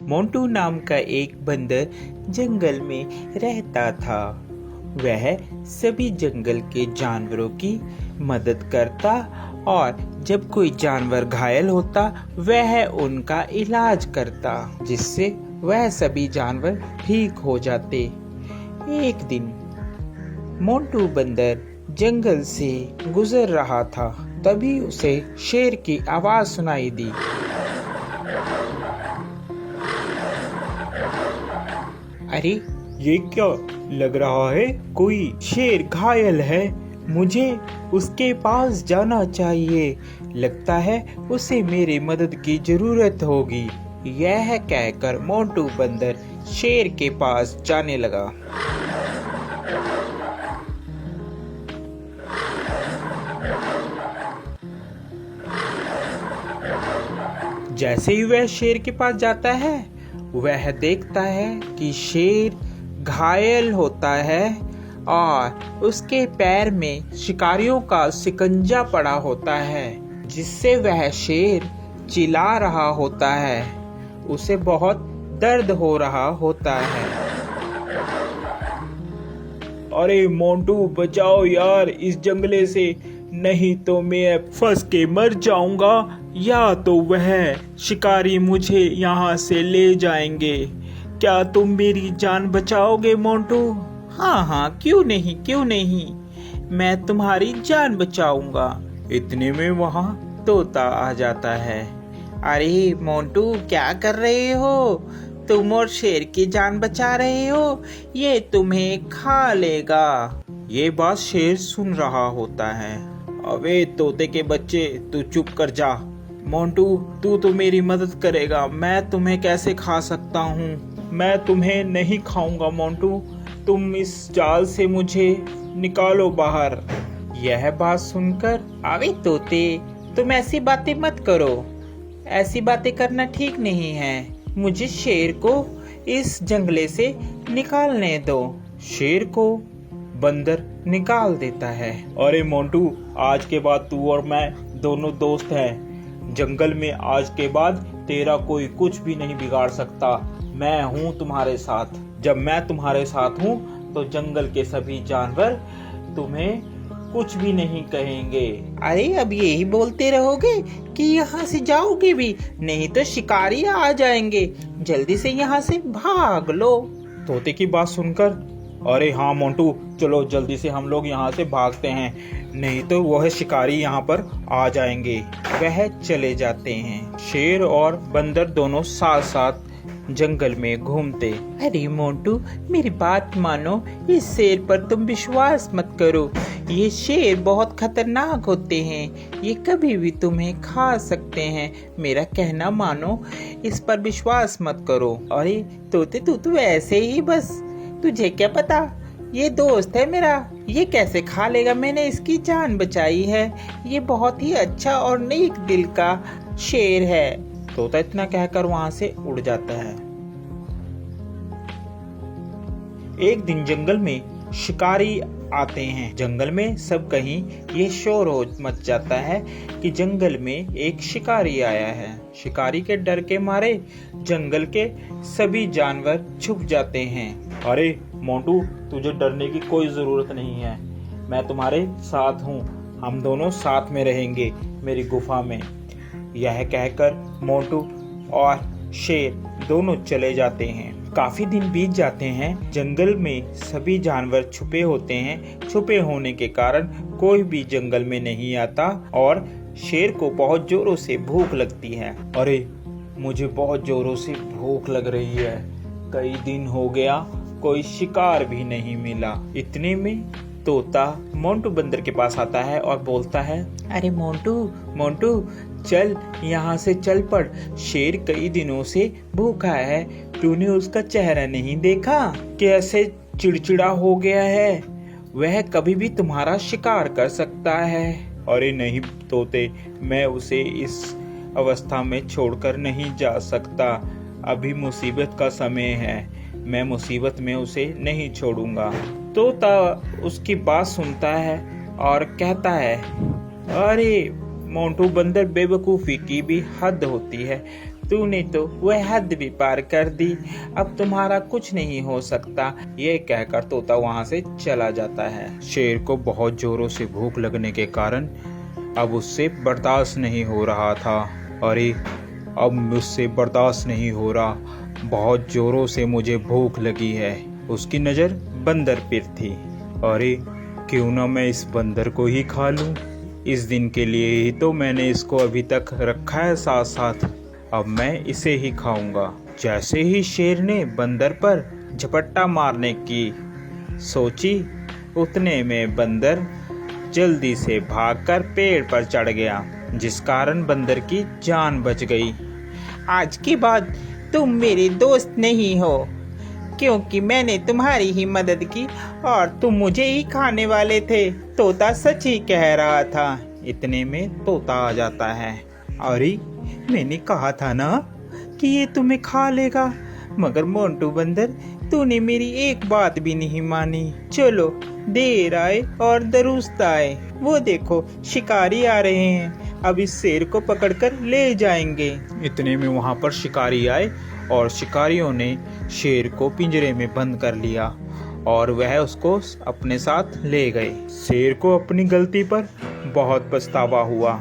मोंटू नाम का एक बंदर जंगल में रहता था। वह सभी जंगल के जानवरों की मदद करता और जब कोई जानवर घायल होता वह उनका इलाज करता, जिससे वह सभी जानवर ठीक हो जाते। एक दिन मोंटू बंदर जंगल से गुजर रहा था, तभी उसे शेर की आवाज सुनाई दी। अरे ये क्या लग रहा है, कोई शेर घायल है, मुझे उसके पास जाना चाहिए, लगता है उसे मेरी मदद की जरूरत होगी। यह कहकर मोंटू बंदर शेर के पास जाने लगा। जैसे ही वह शेर के पास जाता है वह देखता है कि शेर घायल होता है और उसके पैर में शिकारियों का शिकंजा पड़ा होता है, जिससे वह शेर चिल्ला रहा होता है। उसे बहुत दर्द हो रहा होता है। अरे मोंटू बचाओ यार इस जंगले से, नहीं तो मैं फंस के मर जाऊंगा या तो वह शिकारी मुझे यहाँ से ले जाएंगे। क्या तुम मेरी जान बचाओगे मोंटू? हाँ, क्यों नहीं, मैं तुम्हारी जान बचाऊंगा। इतने में वहाँ तोता आ जाता है। अरे मोंटू, क्या कर रहे हो? तुम और शेर की जान बचा रहे हो, ये तुम्हें खा लेगा। ये बात शेर सुन रहा होता है। अबे तोते के बच्चे, तू चुप कर जा। मोंटू तू तो मेरी मदद करेगा, मैं तुम्हें कैसे खा सकता हूँ? मैं तुम्हें नहीं खाऊंगा मोंटू, तुम इस जाल से मुझे निकालो बाहर। यह बात सुनकर, अबे तोते, तुम ऐसी बातें मत करो, ऐसी बातें करना ठीक नहीं है। मुझे शेर को इस जंगले से निकालने दो। शेर को बंदर निकाल देता है। अरे मोंटू, आज के बाद तू और मैं दोनों दोस्त हैं। जंगल में आज के बाद तेरा कोई कुछ भी नहीं बिगाड़ सकता। मैं हूँ तुम्हारे साथ। जब मैं तुम्हारे साथ हूँ तो जंगल के सभी जानवर तुम्हें कुछ भी नहीं कहेंगे। अरे अब यही बोलते रहोगे कि यहाँ से जाओगे भी, नहीं तो शिकारी आ जाएंगे। जल्दी से यहाँ से भाग लो। तोते की बात सुनकर, अरे हाँ मोंटू, चलो जल्दी से हम लोग यहाँ से भागते हैं, नहीं तो वह शिकारी यहाँ पर आ जाएंगे। वह चले जाते हैं। शेर और बंदर दोनों साथ साथ जंगल में घूमते। अरे मोंटू, मेरी बात मानो, इस शेर पर तुम विश्वास मत करो। ये शेर बहुत खतरनाक होते हैं, ये कभी भी तुम्हें खा सकते हैं। मेरा कहना मानो, इस पर विश्वास मत करो। अरे तोते, तू तो ऐसे ही बस, तुझे क्या पता, ये दोस्त है मेरा, ये कैसे खा लेगा, मैंने इसकी जान बचाई है। ये बहुत ही अच्छा और नेक दिल का शेर है। तोता इतना कहकर वहां से उड़ जाता है। एक दिन जंगल में शिकारी आते हैं। जंगल में सब कहीं ये शोर हो मच जाता है कि जंगल में एक शिकारी आया है। शिकारी के डर के मारे जंगल के सभी जानवर छुप जाते हैं। अरे मोंटू, तुझे डरने की कोई जरूरत नहीं है, मैं तुम्हारे साथ हूँ, हम दोनों साथ में रहेंगे मेरी गुफा में। यह कहकर मोंटू और शेर दोनों चले जाते हैं। काफी दिन बीत जाते हैं। जंगल में सभी जानवर छुपे होते हैं। छुपे होने के कारण कोई भी जंगल में नहीं आता और शेर को बहुत जोरों से भूख लगती है। अरे मुझे बहुत जोरों से भूख लग रही है, कई दिन हो गया कोई शिकार भी नहीं मिला। इतने में तोता मोंटू बंदर के पास आता है और बोलता है, अरे मोंटू, चल यहाँ से चल पड़। शेर कई दिनों से भूखा है, तूने उसका चेहरा नहीं देखा, कैसे चिड़चिड़ा हो गया है, वह कभी भी तुम्हारा शिकार कर सकता है। अरे नहीं तोते, मैं उसे इस अवस्था में छोड़कर नहीं जा सकता, अभी मुसीबत का समय है, मैं मुसीबत में उसे नहीं छोड़ूंगा। तोता उसकी बात सुनता है और कहता है, अरे मोंटू बंदर, बेवकूफ़ी की भी हद होती है, तूने तो वह हद भी पार कर दी, अब तुम्हारा कुछ नहीं हो सकता। ये कहकर तोता वहाँ से चला जाता है। शेर को बहुत जोरों से भूख लगने के कारण अब उससे बर्दाश्त नहीं हो रहा था। अरे अब मुझसे बर्दाश्त नहीं हो रहा, बहुत जोरों से मुझे भूख लगी है। उसकी नज़र बंदर पर थी। अरे क्यों ना मैं इस बंदर को ही खा लूं, इस दिन के लिए ही तो मैंने इसको अभी तक रखा है साथ साथ, अब मैं इसे ही खाऊंगा। जैसे ही शेर ने बंदर पर झपट्टा मारने की सोची, उतने में बंदर जल्दी से भागकर पेड़ पर चढ़ गया, जिस कारण बंदर की जान बच गई। आज के बाद तुम मेरे दोस्त नहीं हो, क्योंकि मैंने तुम्हारी ही मदद की और तुम मुझे ही खाने वाले थे। तोता सच ही कह रहा था। इतने में तोता आ जाता है। अरे मैंने कहा था ना कि ये तुम्हें खा लेगा, मगर मोंटू बंदर तूने मेरी एक बात भी नहीं मानी। चलो, देर आए और दुरुस्त आए। वो देखो शिकारी आ रहे हैं, अब इस शेर को पकड़कर ले जाएंगे। इतने में वहां पर शिकारी आए और शिकारियों ने शेर को पिंजरे में बंद कर लिया और वह उसको अपने साथ ले गए। शेर को अपनी गलती पर बहुत पछतावा हुआ।